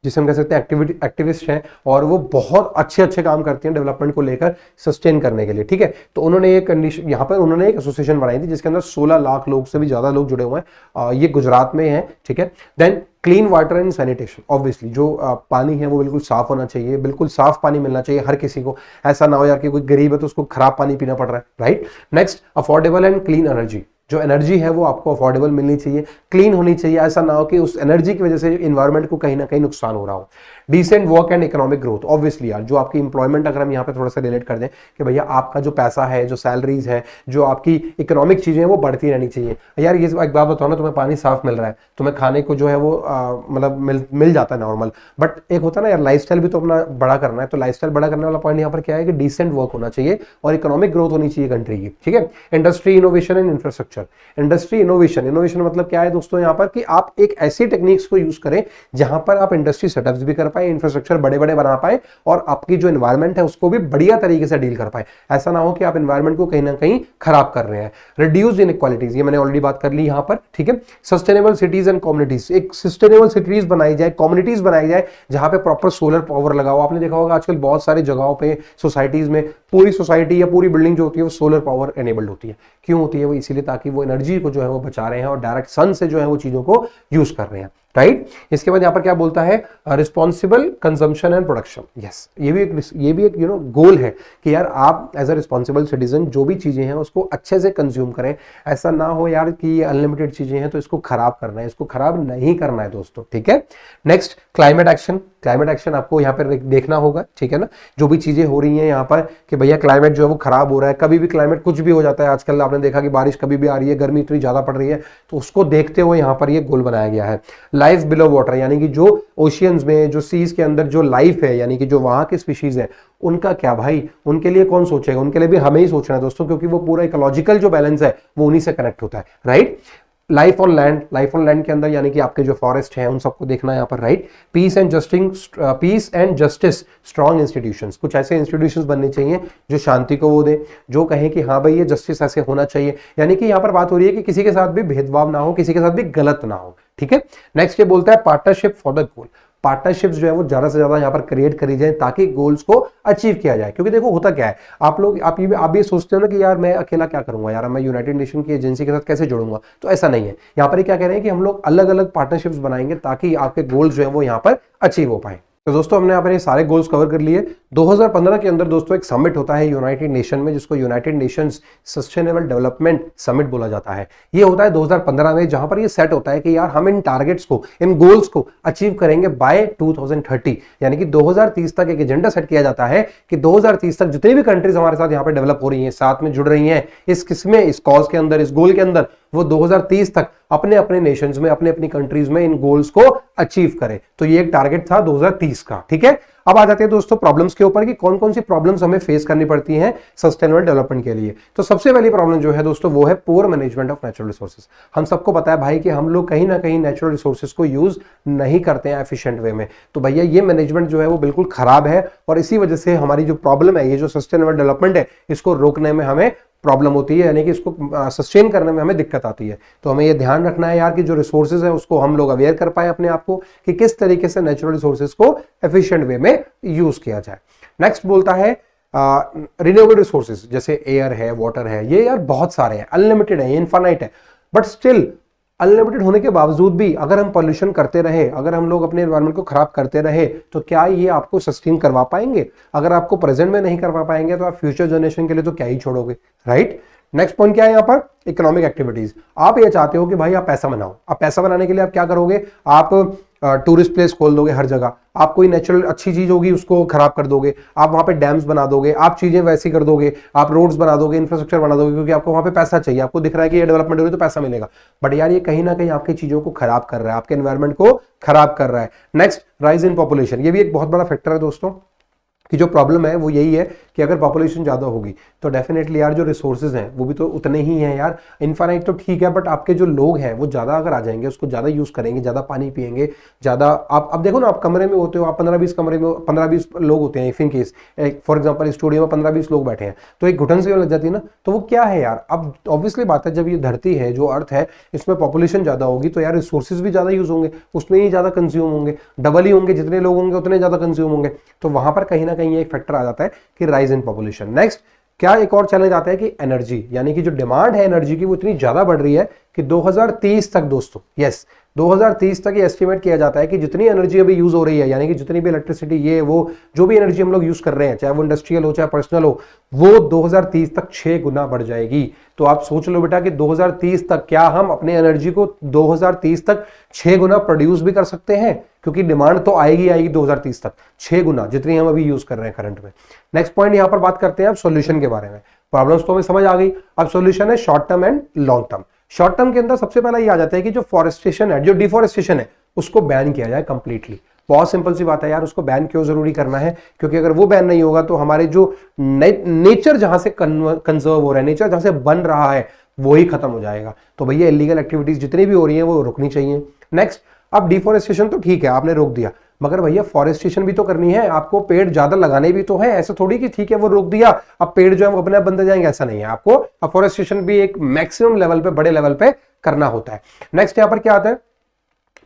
जिसे हम कह सकते हैं एक्टिविस्ट हैं, और वो बहुत अच्छे काम करते हैं डेवलपमेंट को लेकर, सस्टेन करने के लिए, ठीक है। तो उन्होंने एक कंडीशन यहाँ पर उन्होंने एक एसोसिएशन बनाई थी जिसके अंदर 16 लाख लोग से भी ज्यादा लोग जुड़े हुए हैं। ये गुजरात में है, ठीक है। Then clean water and sanitation, obviously जो पानी है वो बिल्कुल साफ होना चाहिए, बिल्कुल साफ पानी मिलना चाहिए हर किसी को। ऐसा ना हो यार कि कोई गरीब है तो उसको खराब पानी पीना पड़ रहा है, right. Next, affordable and clean energy, जो एनर्जी है वो आपको अफोर्डेबल मिलनी चाहिए, क्लीन होनी चाहिए। ऐसा ना हो कि उस एनर्जी की वजह से इन्वायरमेंट को कहीं ना कहीं नुकसान हो रहा हो। Decent work and economic growth, obviously यार जो आपकी इंप्लॉयमेंट, अगर हम यहाँ पे थोड़ा सा रिलेट कर दें कि भैया आपका जो पैसा है, जो सैलरीज है, जो आपकी इकोनॉमिक चीजें हैं वो बढ़ती रहनी चाहिए। यार ये एक बात बताओ ना, तुम्हें पानी साफ मिल रहा है, तुम्हें खाने को जो है वो मतलब मिल जाता है नॉर्मल, बट एक होता है ना यार लाइफस्टाइल भी तो अपना बड़ा करना है। तो लाइफस्टाइल बड़ा करने वाला पॉइंट यहाँ पर क्या है कि डिसेंट वर्क होना चाहिए और इकोनॉमिक ग्रोथ होनी चाहिए कंट्री की, ठीक है। Industry innovation and infrastructure, industry innovation मतलब क्या है दोस्तों यहाँ पर कि आप एक ऐसी टेक्निक्स को यूज करें जहां पर आप इंडस्ट्री सेटअप्स भी कर पाए, इंफ्रास्ट्रक्चर बड़े बड़े बना पाए, और आपकी जो एनवायरमेंट है उसको भी बढ़िया तरीके से डील कर पाए। ऐसा ना हो कि आप एनवायरमेंट को कहीं ना कहीं खराब कर रहे हैं। रिड्यूस इनइक्वालिटीज, ये मैंने ऑलरेडी बात कर ली यहाँ पर, ठीक है। सस्टेनेबल सिटीज एंड कम्युनिटीज, एक सस्टेनेबल सिटीज बनाई जाए, कम्युनिटीज बनाई जाए जहां पे प्रॉपर सोलर पावर लगाओ। आपने देखा होगा आजकल बहुत सारी जगहों पे सोसाइटीज में पूरी सोसाइटी या पूरी बिल्डिंग जो होती है वो सोलर पावर एनेबल्ड होती है। क्यों होती है वो? इसीलिए ताकि वो एनर्जी को जो है वो बचा रहे हैं और डायरेक्ट सन से जो है वो चीजों को यूज कर रहे हैं। राइट। इसके बाद यहाँ पर क्या बोलता है, responsible consumption and production. Yes, ये भी एक गोल है कि यार आप एज अ रिस्पॉन्सिबल सिटीजन जो भी चीजें हैं उसको अच्छे से कंज्यूम करें। ऐसा ना हो यार कि ये अनलिमिटेड चीजें हैं तो इसको खराब करना है, इसको खराब नहीं करना है दोस्तों, ठीक है। Next, climate action. Climate action आपको यहाँ पर देखना होगा, ठीक है ना। जो भी चीजें हो रही हैं यहाँ पर कि भैया क्लाइमेट जो है वो खराब हो रहा है, कभी भी क्लाइमेट कुछ भी हो जाता है। आजकल आपने देखा कि बारिश कभी भी आ रही है, गर्मी इतनी ज्यादा पड़ रही है, तो उसको देखते हुए यहाँ पर ये गोल बनाया गया है। लाइफ बिलो वाटर, यानी कि जो ओशियंस में, जो सीज के अंदर जो लाइफ है, यानी कि जो वहां की स्पीशीज है, उनका क्या भाई, उनके लिए कौन सोचेगा, उनके लिए भी हमें ही सोचना है दोस्तों, क्योंकि वो पूरा इकोलॉजिकल जो बैलेंस है वो उन्हीं से कनेक्ट होता है, right. Life on land, life on land के अंदर यानी कि आपके जो फॉरेस्ट हैं उन सबको देखना है यहाँ पर, right. Peace and justice strong institutions, कुछ ऐसे इंस्टीट्यूशंस बनने चाहिए जो शांति को वो दे, जो कहें कि हाँ भाई ये जस्टिस ऐसे होना चाहिए, यानी कि यहाँ पर बात हो रही है कि किसी के साथ भी भेदभाव ना हो, किसी के साथ भी गलत ना हो, ठीक है। नेक्स्ट ये बोलता है partnership for the goal. Partnerships जो है वो ज्यादा से ज्यादा यहाँ पर क्रिएट करी जाए ताकि गोल्स को अचीव किया जाए। क्योंकि देखो होता क्या है, आप ये सोचते हो ना कि यार मैं अकेला क्या करूंगा, यार मैं यूनाइटेड नेशन की एजेंसी के साथ कैसे जुड़ूंगा, तो ऐसा नहीं है। यहाँ पर क्या कह रहे हैं कि हम लोग अलग अलग पार्टनरशिप्स बनाएंगे ताकि आपके गोल्स जो है वो यहाँ पर अचीव हो पाए। तो दोस्तों हमने यहाँ पर ये सारे गोल्स कवर कर लिए। 2015 के अंदर दोस्तों एक समिट होता है यूनाइटेड नेशन में, जिसको United Nations sustainable development summit बोला जाता है। ये होता है 2015 में, जहां पर ये सेट होता है कि यार हम इन टारगेट्स को, इन गोल्स को अचीव करेंगे बाय 2030, यानी कि 2030 तक एक एजेंडा सेट किया जाता है कि 2030 तक जितनी भी कंट्रीज हमारे साथ यहाँ पे डेवलप हो रही हैं, साथ में जुड़ रही हैं इस किस्में, इस कॉज के अंदर, इस गोल के अंदर, वो 2030 तक अपने अपने नेशंस में, अपने अपनी कंट्रीज में इन गोल्स को अचीव करें। तो ये एक टारगेट था 2030 का, ठीक है। अब आ जाते हैं दोस्तों प्रॉब्लम्स के ऊपर कि कौन कौन सी प्रॉब्लम्स हमें फेस करनी पड़ती हैं सस्टेनेबल डेवलपमेंट के लिए। तो सबसे पहली प्रॉब्लम जो है दोस्तों वो है poor management of natural resources. हम सबको पता है भाई कि हम लोग कहीं ना कहीं नेचुरल रिसोर्सेज को यूज नहीं करते हैं एफिशिएंट वे में। तो भैया ये मैनेजमेंट जो है वो बिल्कुल खराब है, और इसी वजह से हमारी जो प्रॉब्लम है, ये जो सस्टेनेबल डेवलपमेंट है, इसको रोकने में हमें प्रॉब्लम होती है, यानी कि इसको सस्टेन करने में हमें दिक्कत आती है। तो हमें ये ध्यान रखना है यार कि जो रिसोर्सेज है उसको हम लोग अवेयर कर पाए अपने आप को कि किस तरीके से नेचुरल रिसोर्सेज को एफिशिएंट वे में यूज किया जाए। नेक्स्ट बोलता है रिन्यूएबल रिसोर्सेज, जैसे एयर है, वाटर है, ये यार बहुत सारे हैं, अनलिमिटेड है, इनफाइनाइट है, बट स्टिल अनलिमिटेड होने के बावजूद भी अगर हम पॉल्यूशन करते रहे, अगर हम लोग अपने एनवायरनमेंट को खराब करते रहे, तो क्या ये आपको सस्टेन करवा पाएंगे? अगर आपको प्रेजेंट में नहीं करवा पाएंगे तो आप फ्यूचर जनरेशन के लिए तो क्या ही छोड़ोगे, राइट। नेक्स्ट पॉइंट क्या है यहाँ पर, इकोनॉमिक एक्टिविटीज। आप ये चाहते हो कि भाई आप पैसा बनाओ, आप पैसा बनाने के लिए आप क्या करोगे, आप टूरिस्ट प्लेस खोल दोगे हर जगह, आप कोई नेचुरल अच्छी चीज होगी उसको खराब कर दोगे, आप वहां पे डैम्स बना दोगे, आप चीजें वैसी कर दोगे, आप रोड्स बना दोगे, इंफ्रास्ट्रक्चर बना दोगे, क्योंकि आपको वहां पे पैसा चाहिए, आपको दिख रहा है कि ये डेवलपमेंट हो रही है तो पैसा मिलेगा। बट यार ये कहीं ना कहीं आपकी चीजों को खराब कर रहा है, आपके एनवायरमेंट को खराब कर रहा है। नेक्स्ट, राइज इन पॉपुलेशन, ये भी एक बहुत बड़ा फैक्टर है दोस्तों, कि जो प्रॉब्लम है वो यही है कि अगर पॉपुलेशन ज्यादा होगी तो डेफिनेटली यार जो रिसोर्सेज हैं वो भी तो उतने ही हैं यार। इनफाइनाइट तो ठीक है, बट आपके जो लोग हैं वो ज्यादा अगर आ जाएंगे, उसको ज्यादा यूज करेंगे, ज्यादा पानी पिएंगे, ज्यादा आप अब देखो ना, आप कमरे में होते हो, आप 15-20 कमरे में 15-20 लोग होते हैं, if in case for example studio में 15-20 लोग बैठे हैं, तो एक घुटन से लग जाती है ना, तो वो क्या है यार। अब ऑब्वियसली बात है, जब ये धरती है, जो अर्थ है, इसमें पॉपुलेशन ज्यादा होगी तो यार रिसोर्सेज भी ज्यादा यूज होंगे, उसमें ही ज्यादा कंज्यूम होंगे, डबल ही होंगे, जितने लोग होंगे उतने ज्यादा कंज्यूम होंगे। तो वहां पर कहीं ना कहीं एक फैक्टर जाता है कि राइज इन पॉपुलेशन। नेक्स्ट, क्या एक और चैलेंज आता है कि एनर्जी, यानी कि जो डिमांड है एनर्जी की वो इतनी ज्यादा बढ़ रही है कि 2030 तक दोस्तों, यस 2030 तक ये एस्टिमेट किया जाता है कि जितनी एनर्जी अभी यूज हो रही है, यानी कि जितनी भी इलेक्ट्रिसिटी, ये वो जो भी एनर्जी हम लोग यूज कर रहे हैं, चाहे वो इंडस्ट्रियल हो चाहे पर्सनल हो, वो 2030 तक 6 गुना बढ़ जाएगी। तो आप सोच लो बेटा कि 2030 तक क्या हम अपने एनर्जी को 2030 तक 6 गुना प्रोड्यूस भी कर सकते हैं, क्योंकि डिमांड तो आएगी 2030 तक 6 गुना, जितनी हम अभी यूज कर रहे हैं करंट में। नेक्स्ट पॉइंट यहां पर बात करते हैं अब सॉल्यूशन के बारे में। प्रॉब्लम्स तो हमें समझ आ गई, अब सॉल्यूशन है short term and long term. Short term के अंदर सबसे पहला ये आ जाता है कि जो फॉरेस्टेशन है, जो डिफॉरेस्टेशन है, उसको बैन किया जाए कंप्लीटली। बहुत सिंपल सी बात है यार, उसको बैन क्यों जरूरी करना है, क्योंकि अगर वो बैन नहीं होगा तो हमारे जो नेचर जहां से कंजर्व हो रहा है, नेचर जहां से बन रहा है, वो ही खत्म हो जाएगा। तो भैया इलीगल एक्टिविटीज जितनी भी हो रही है वो रुकनी चाहिए। नेक्स्ट, अब डिफॉरेस्टेशन तो ठीक है आपने रोक दिया, मगर भैया फॉरेस्टेशन भी तो करनी है, आपको पेड़ ज्यादा लगाने भी तो है। ऐसा थोड़ी कि ठीक है वो रोक दिया अब पेड़ जो है वो अपने आप बनते जाएंगे, ऐसा नहीं है। आपको अफॉरेस्टेशन भी एक मैक्सिमम लेवल पे, बड़े लेवल पे करना होता है। नेक्स्ट यहां पर क्या आता है,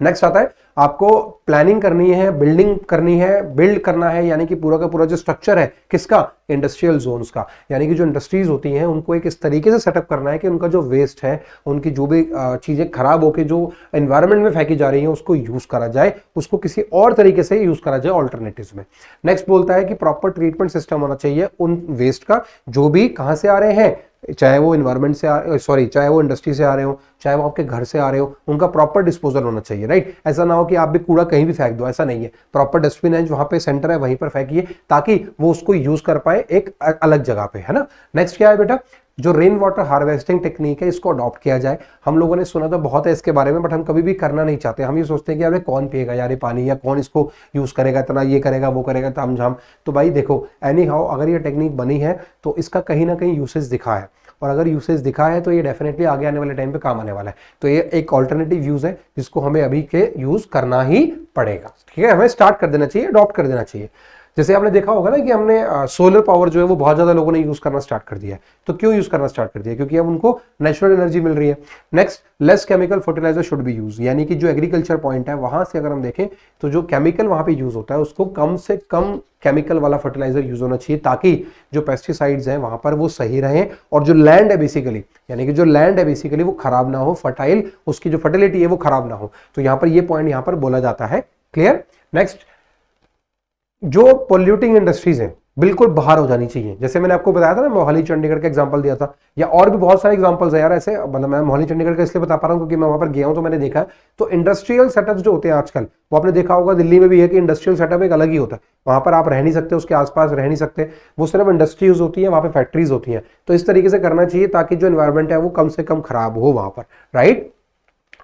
नेक्स्ट आता है आपको प्लानिंग करनी है, बिल्डिंग करनी है, बिल्ड करना है, यानी कि पूरा का पूरा जो स्ट्रक्चर है किसका, इंडस्ट्रियल जोन्स का, यानी कि जो इंडस्ट्रीज होती हैं उनको एक इस तरीके से सेटअप करना है कि उनका जो वेस्ट है, उनकी जो भी चीजें खराब होकर जो एनवायरमेंट में फेंकी जा रही है उसको यूज करा जाए, उसको किसी और तरीके से यूज करा जाए ऑल्टरनेटिव्स में। नेक्स्ट बोलता है कि प्रॉपर ट्रीटमेंट सिस्टम होना चाहिए उन वेस्ट का जो भी कहां से आ रहे हैं, चाहे वो एनवायरमेंट से चाहे वो इंडस्ट्री से आ रहे हो, चाहे वो आपके घर से आ रहे हो, उनका प्रॉपर डिस्पोजल होना चाहिए, राइट। ऐसा ना हो कि आप भी कूड़ा कहीं भी फेंक दो, ऐसा नहीं है। प्रॉपर डस्टबिन है, वहां पे सेंटर है वहीं पर फेंकिए ताकि वो उसको यूज कर पाए एक अलग जगह पे, है ना। नेक्स्ट क्या है बेटा, जो रेन वाटर हार्वेस्टिंग टेक्निक है इसको अडॉप्ट किया जाए। हम लोगों ने सुना तो बहुत है इसके बारे में, बट हम कभी भी करना नहीं चाहते। हम ये सोचते हैं कि अरे कौन पिएगा यार ये पानी, या कौन इसको यूज करेगा, इतना ये करेगा वो करेगा ताम झाम। तो भाई देखो, एनी हाउ अगर ये टेक्निक बनी है तो इसका कहीं ना कहीं यूसेज दिखा है, और अगर यूसेज दिखा है तो ये डेफिनेटली आगे आने वाले टाइम पे काम आने वाला है। तो ये एक ऑल्टरनेटिव यूज है जिसको हमें अभी के यूज करना ही पड़ेगा, ठीक है। हमें स्टार्ट कर देना चाहिए, अडॉप्ट कर देना चाहिए। जैसे आपने देखा होगा ना कि हमने सोलर पावर जो है वो बहुत ज्यादा लोगों ने यूज करना स्टार्ट कर दिया है। तो क्यों यूज करना स्टार्ट कर दिया, क्योंकि अब उनको नेचुरल एनर्जी मिल रही है। Next, less chemical fertilizer should be use, यानी कि जो एग्रीकल्चर पॉइंट है वहां से अगर हम देखें तो जो केमिकल वहां पे यूज होता है उसको कम से कम केमिकल वाला फर्टिलाइजर यूज होना चाहिए, ताकि जो पेस्टिसाइड्स हैं वहां पर वो सही रहें, और जो लैंड है बेसिकली, यानी कि जो लैंड है बेसिकली वो खराब ना हो, फर्टाइल उसकी जो फर्टिलिटी है वो खराब ना हो। तो यहाँ पर ये पॉइंट यहाँ पर बोला जाता है, क्लियर। नेक्स्ट, जो पोल्यूटिंग इंडस्ट्रीज हैं बिल्कुल बाहर हो जानी चाहिए। जैसे मैंने आपको बताया था ना, मोहाली चंडीगढ़ का एग्जांपल दिया था, या और भी बहुत सारे एग्जांपल्स हैं यार ऐसे। मतलब मैं मोहाली चंडीगढ़ का इसलिए बता पा रहा हूं क्योंकि मैं वहां पर गया हूं तो मैंने देखा है। तो इंडस्ट्रियल सेटअप्स जो होते हैं आजकल, वो आपने देखा होगा दिल्ली में भी है कि इंडस्ट्रियल सेटअप एक अलग ही होता है। वहां पर आप रह नहीं सकते, उसके आसपास रह नहीं सकते, वो सिर्फ इंडस्ट्रीज होती है, वहां पर फैक्ट्रीज होती हैं। तो इस तरीके से करना चाहिए ताकि जो एनवायरमेंट है वो कम से कम खराब हो वहां पर, राइट।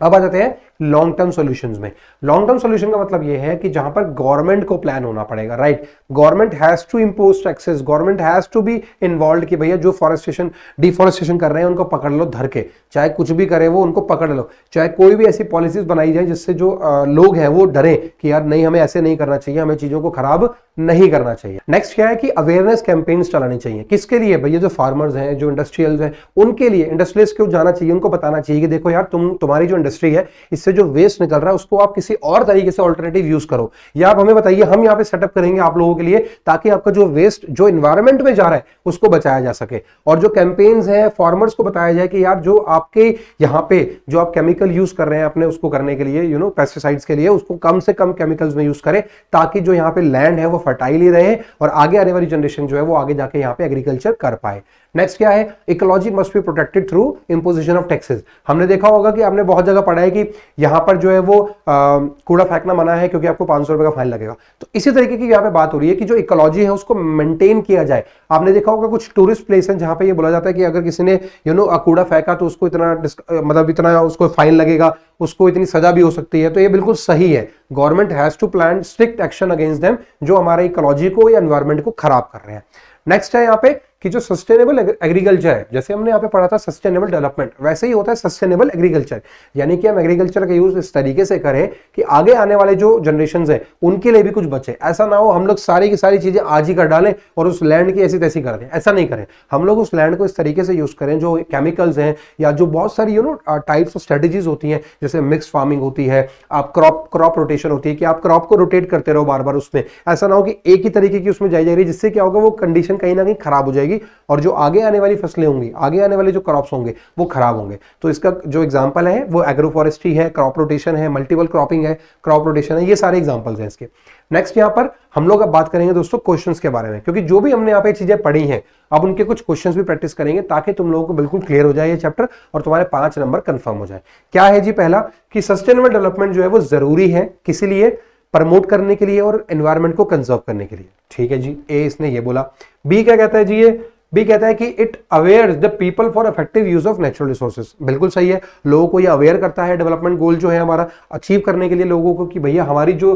अब आ जाते हैं लॉन्ग टर्म सॉल्यूशंस में। लॉन्ग टर्म सॉल्यूशन का मतलब यह है कि जहां पर गवर्नमेंट को प्लान होना पड़ेगा, right. Government has to impose taxes, government has to be involve कि भैया जो फॉरेस्टेशन डिफॉरेस्टेशन कर रहे हैं उनको पकड़ लो धर के, चाहे कुछ भी करे वो उनको पकड़ लो, चाहे कोई भी ऐसी पॉलिसीज बनाई जाए जिससे जो लोग हैं वो डरे कि यार नहीं हमें ऐसे नहीं करना चाहिए, हमें चीजों को खराब नहीं करना चाहिए। नेक्स्ट क्या है कि अवेयरनेस कैंपेन्स चलानी चाहिए। किसके लिए भैया, जो फार्मर्स हैं, जो इंडस्ट्रियल्स हैं, उनके लिए। इंडस्ट्रियलिस्ट को जाना चाहिए, उनको बताना चाहिए कि देखो यार तुम्हारी जो इंडस्ट्री है इससे जो वेस्ट निकल रहा है उसको आप किसी और तरीके से ऑल्टरनेटिव यूज करो, या आप हमें बताइए, हम यहाँ पे सेटअप करेंगे आप लोगों के लिए ताकि आपका जो वेस्ट जो एनवायरमेंट में जा रहा है उसको बचाया जा सके। और जो कैंपेन्स हैं, फार्मर्स को बताया जाए कि यार जो आपके यहाँ पे जो आप केमिकल यूज कर रहे हैं अपने उसको करने के लिए, पेस्टिसाइड्स के लिए, उसको कम से कम केमिकल्स में यूज करें ताकि जो यहाँ पे लैंड है वो फर्टाइल ही रहे और आगे आने वाली जनरेशन जो है वो आगे जाके यहाँ पे एग्रीकल्चर कर पाए। नेक्स्ट क्या है, ecology must be protected through imposition of taxes. हमने देखा होगा कि आपने बहुत जगह पढ़ा है कि यहां पर जो है वो कूड़ा फेंकना मना है क्योंकि आपको 500 रुपए का फाइन लगेगा। तो इसी तरीके की यहां पे बात हो रही है कि जो इकोलॉजी है उसको मेंटेन किया जाए। आपने देखा होगा कुछ टूरिस्ट प्लेस हैं जहां पे ये बोला जाता है कि अगर किसी ने कूड़ा फेंका तो उसको इतना उसको फाइन लगेगा, उसको इतनी सजा भी हो सकती है। तो ये बिल्कुल सही है, government has to plan strict action against them जो हमारे इकोलॉजी को या एनवायरमेंट को खराब कर रहे हैं। नेक्स्ट है यहाँ पे कि जो सस्टेनेबल एग्रीकल्चर है, जैसे हमने यहाँ पे पढ़ा था सस्टेनेबल डेवलपमेंट, वैसे ही होता है सस्टेनेबल एग्रीकल्चर, यानी कि हम एग्रीकल्चर का यूज इस तरीके से करें कि आगे आने वाले जो जनरेशंस हैं उनके लिए भी कुछ बचे। ऐसा ना हो हम लोग सारी की सारी चीजें आज ही कर डालें और उस लैंड की ऐसी तैसी कर दें, ऐसा नहीं करें। हम लोग उस लैंड को इस तरीके से यूज करें, जो केमिकल्स हैं या जो बहुत सारी टाइप्स ऑफ स्ट्रेटेजीज होती हैं, जैसे मिक्स फार्मिंग होती है, आप क्रॉप रोटेशन होती है कि आप क्रॉप को रोटेट करते रहो बार बार उसमें। ऐसा ना हो कि एक ही तरीके की उसमें जाई जा रही है, जिससे क्या होगा वो कंडीशन कहीं ना कहीं खराब हो जाएगी और जो आगे आने वाली फसलें होंगी, आगे आने वाले जो क्रॉप्स होंगे वो खराब होंगे। तो इसका जो एग्जांपल है वो एग्रो फॉरेस्ट्री है, क्रॉप रोटेशन है, मल्टीपल क्रॉपिंग है, क्रॉप रोटेशन है, ये सारे एग्जांपल्स हैं इसके। नेक्स्ट यहाँ पर हम लोग अब बात करेंगे दोस्तों क्वेश्चंस के बारे में, क्योंकि जो भी हमने यहाँ पे चीजें पढ़ी हैं अब उनके कुछ क्वेश्चंस भी प्रैक्टिस करेंगे ताकि तुम लोगों को बिल्कुल क्लियर हो जाए ये चैप्टर और तुम्हारे 5 नंबर कंफर्म हो जाए। क्या है जी, पहला कि सस्टेनेबल डेवलपमेंट जो है वो जरूरी है, किसी लिए, प्रमोट करने के लिए और एनवायरमेंट को कंजर्व करने के लिए। ठीक है जी, ए इसने ये बोला। बी क्या कहता है जी, ये बी कहता है कि it awares the people for effective use of natural resources. बिल्कुल सही है, लोगों को ये अवेयर करता है, डेवलपमेंट गोल जो है हमारा अचीव करने के लिए लोगों को कि भैया हमारी जो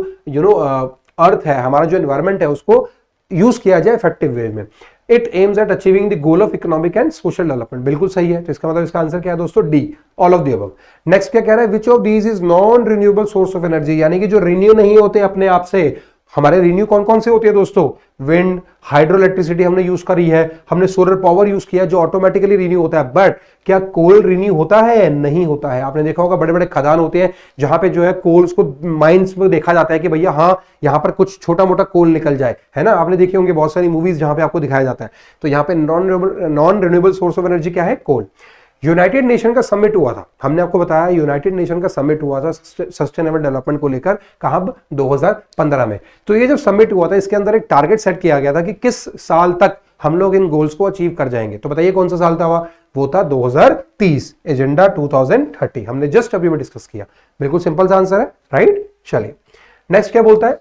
अर्थ है, हमारा जो एनवायरमेंट है उसको यूज किया जाए इफेक्टिव वे में। It aims at achieving the goal of economic and social development. बिल्कुल सही है, तो इसका मतलब इसका आंसर क्या है दोस्तों, D, all of the above. Next क्या कह रहा है, which of these is non renewable source of energy, यानी कि जो रिन्यू नहीं होते अपने आप से, हमारे रिन्यू कौन कौन से होते हैं दोस्तों? विंड, हाइड्रो इलेक्ट्रिसिटी हमने यूज करी है, हमने सोलर पावर यूज किया जो ऑटोमेटिकली रिन्यू होता है। बट क्या कोल रिन्यू होता है? नहीं होता है। आपने देखा होगा बड़े बड़े खदान होते हैं जहां पे जो है कोल्स को माइंस में देखा जाता है कि भैया हाँ यहां पर कुछ छोटा मोटा कोल निकल जाए, है ना। आपने देखे होंगे बहुत सारी मूवीज जहां पे आपको दिखाया जाता है। तो यहाँ पे non renewable source of energy क्या है? कोल। यूनाइटेड नेशन का समिट हुआ था, हमने आपको बताया यूनाइटेड नेशन का समिट हुआ था सस्टेनेबल डेवलपमेंट को लेकर, कब? 2015 में। तो ये जब समिट हुआ था इसके अंदर एक टारगेट सेट किया गया था कि किस साल तक हम लोग इन गोल्स को अचीव कर जाएंगे। तो बताइए कौन सा साल था? वो था 2030, एजेंडा 2030। हमने जस्ट अभी में डिस्कस किया। बिल्कुल सिंपल सा आंसर है, राइट। चलिए नेक्स्ट क्या बोलता है?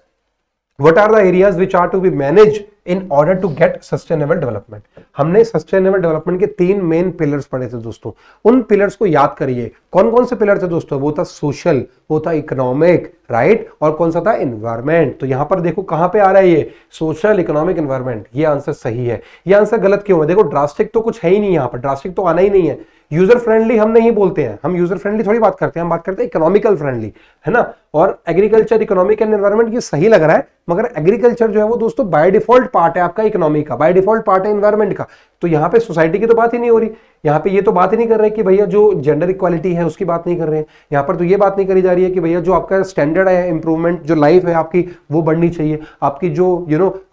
What are the areas which are to be managed in order to get sustainable development? हमने sustainable development के 3 मेन पिलर्स पढ़े थे दोस्तों। उन पिलर्स को याद करिए। कौन कौन से पिलर थे दोस्तों? वो था सोशल, वो था इकोनॉमिक, राइट, और कौन सा था? एनवायरमेंट। तो यहां पर देखो कहां पे आ रहा है ये? Social, economic, environment. ये आंसर सही है। ये आंसर गलत क्यों है? देखो ड्रास्टिक तो कुछ है ही नहीं, यहां पर ड्रास्टिक तो आना ही नहीं है। यूजर फ्रेंडली हम नहीं बोलते हैं, हम यूजर फ्रेंडली थोड़ी बात करते हैं, हम बात करते हैं इकोनॉमिकल फ्रेंडली, है ना। और एग्रीकल्चर, इकोनॉमिक एंड एनवायरमेंट ये सही लग रहा है, मगर एग्रीकल्चर जो है वो दोस्तों बाय डिफॉल्ट पार्ट है आपका इकोनॉमी का, बाय डिफॉल्ट पार्ट है एनवायरमेंट का। तो यहाँ पे सोसाइटी की तो बात ही नहीं हो रही, यहाँ पे ये तो बात ही नहीं कर रहे कि भैया जो जेंडर इक्वालिटी है उसकी बात नहीं कर रहे हैं। यहाँ पर तो ये बात नहीं करी जा रही है कि भैया जो आपका स्टैंडर्ड है, इंप्रूवमेंट जो लाइफ है आपकी वो बढ़नी चाहिए, आपकी जो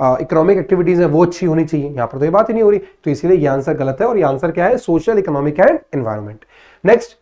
इकोनॉमिक एक्टिविटीज है वो अच्छी होनी चाहिए। यहाँ पर तो ये बात ही नहीं हो रही। तो इसीलिए ये आंसर गलत है और ये आंसर क्या है? Social, economic and environment. Next,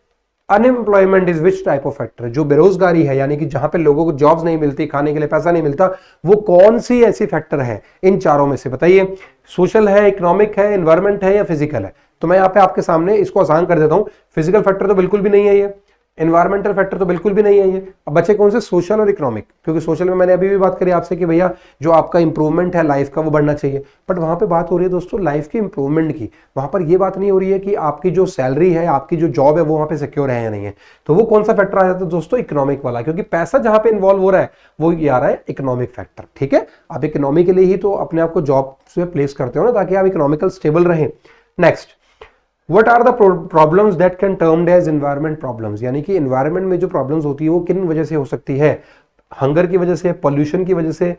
unemployment is which type of factor? जो बेरोजगारी है यानी कि जहां पे लोगों को जॉब्स नहीं मिलती, खाने के लिए पैसा नहीं मिलता, वो कौन सी ऐसी फैक्टर है इन चारों में से? बताइए। सोशल है, इकोनॉमिक है, एनवायरमेंट है या फिजिकल है? तो मैं यहाँ पे आपके सामने इसको आसान कर देता हूं। फिजिकल फैक्टर तो बिल्कुल भी नहीं है ये, एनवायरमेंटल फैक्टर तो बिल्कुल भी नहीं है ये। अब बचे कौन से? सोशल और इकोनॉमिक। क्योंकि सोशल में मैंने अभी भी बात करी आपसे कि भैया जो आपका इंप्रूवमेंट है लाइफ का वो बढ़ना चाहिए, बट वहां पे बात हो रही है दोस्तों लाइफ की इंप्रूवमेंट की। वहां पर ये बात नहीं हो रही है कि आपकी जो सैलरी है, आपकी जो जॉब है वो वहां पे सिक्योर है या नहीं है। तो वो कौन सा फैक्टर आ जाता है दोस्तों? इकोनॉमिक वाला, क्योंकि पैसा जहां पे इन्वॉल्व हो रहा है वो ये आ रहा है इकोनॉमिक फैक्टर। ठीक है, आप इकोनॉमी के लिए ही तो अपने आप को जॉब से प्लेस करते हो ना, ताकि आप इकोनॉमिकल स्टेबल रहें। Next, What are the problems that can termed as environment problems? यानी कि environment में जो problems होती है वो किन वजह से हो सकती है? हंगर की वजह से, पोल्यूशन की वजह से,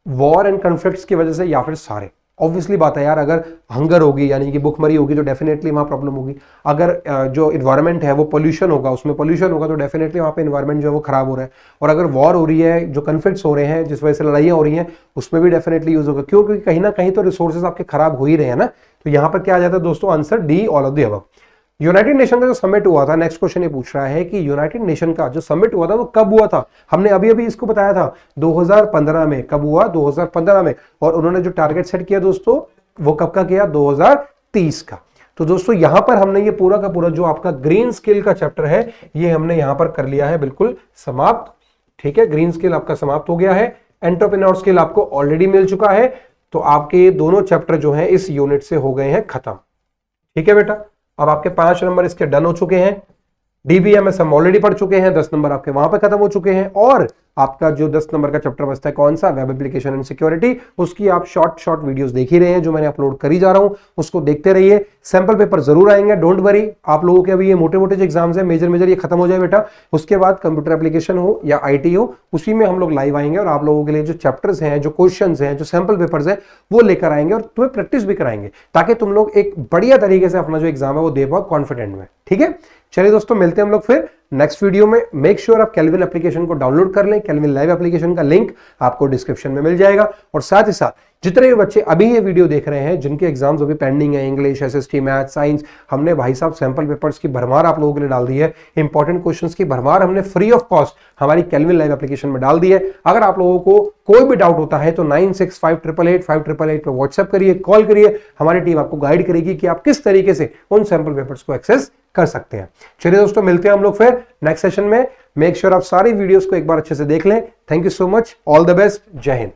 वॉर एंड कन्फ्लिक्ट्स की वजह से, या फिर सारे? ऑब्वियसली बात है यार, अगर हंगर होगी यानी कि भूखमरी होगी तो डेफिनेटली वहां प्रॉब्लम होगी। अगर जो इन्वायरमेंट है वो पोल्यूशन होगा, उसमें पोल्यूशन होगा तो डेफिनेटली वहां पे इन्वायरमेंट जो है वो खराब हो रहा है। और अगर वॉर हो रही है, जो कन्फ्लिक्ट्स हो रहे हैं जिस वजह से लड़ाइयां हो रही हैं, उसमें भी डेफिनेटली यूज होगा। क्यों? क्योंकि कहीं ना कहीं तो रिसोर्सेज आपके खराब हो ही रहे हैं ना। तो यहां पर क्या आ जाता है दोस्तों? Answer D, all of the above. United nation का जो समिट हुआ था, नेक्स्ट क्वेश्चन ये पूछ रहा है कि यूनाइटेड नेशन का जो समिट हुआ था वो कब हुआ था? हमने अभी अभी इसको बताया था 2015 में। कब हुआ? 2015 में। और उन्होंने जो टारगेट सेट किया दोस्तों वो कब का किया? 2030 का। तो दोस्तों यहां पर हमने ये पूरा का पूरा जो आपका ग्रीन स्किल का चैप्टर है ये हमने यहां पर कर लिया है बिल्कुल समाप्त। ठीक है, ग्रीन स्किल आपका समाप्त हो गया है। एंटरप्रेन्योर स्किल आपको ऑलरेडी मिल चुका है। तो आपके दोनों चैप्टर जो है इस यूनिट से हो गए हैं खत्म। ठीक है बेटा, अब आपके 5 नंबर इसके डन हो चुके हैं। डीबीएमएस हम ऑलरेडी पढ़ चुके हैं, 10 नंबर आपके वहां पे खत्म हो चुके हैं। और आपका जो 10 नंबर का चैप्टर बचता है कौन सा? Web application and security. उसकी आप शॉर्ट वीडियोस देख ही रहे हैं जो मैंने अपलोड करी जा रहा हूं, उसको देखते रहिए। सैंपल पेपर जरूर आएंगे, डोंट वरी। आप लोगों के अभी ये मोटे मोटे जो एग्जाम्स है, मेजर ये खत्म हो जाए बेटा, उसके बाद कंप्यूटर एप्लीकेशन हो या आईटी हो, उसी में हम लोग लाइव आएंगे और आप लोगों के लिए जो चैप्टर्स हैं, जो क्वेश्चंस हैं, जो सैंपल पेपर्स हैं वो लेकर आएंगे और तुम्हें प्रैक्टिस भी कराएंगे, ताकि तुम लोग एक बढ़िया तरीके से अपना जो एग्जाम है वो दे पाओ कॉन्फिडेंट में। ठीक है, चलिए दोस्तों मिलते हैं हम लोग फिर नेक्स्ट वीडियो में। मेक श्योर आप केल्विन एप्लीकेशन को डाउनलोड कर लें। केल्विन लाइव एप्लीकेशन का लिंक आपको डिस्क्रिप्शन में मिल जाएगा। और साथ ही साथ जितने भी बच्चे अभी ये वीडियो देख रहे हैं जिनके एग्जाम्स अभी पेंडिंग है, इंग्लिश, एसएसटी, मैथ, साइंस, हमने भाई साहब सैंपल पेपर्स की भरमार आप लोगों के लिए डाल दी है। इंपॉर्टेंट क्वेश्चंस की भरमार हमने फ्री ऑफ कॉस्ट हमारी केल्विन लाइव एप्लीकेशन में डाल दी है। अगर आप लोगों को कोई भी डाउट होता है तो 9658885888 पे व्हाट्सएप करिए, कॉल करिए। हमारी टीम आपको गाइड करेगी कि आप किस तरीके से उन सैंपल पेपर्स को एक्सेस कर सकते हैं। चलिए दोस्तों मिलते हैं हम लोग फिर नेक्स्ट सेशन में। मेक श्योर आप सारी वीडियोस को एक बार अच्छे से देख लें। Thank you so much, all the best, जय हिंद।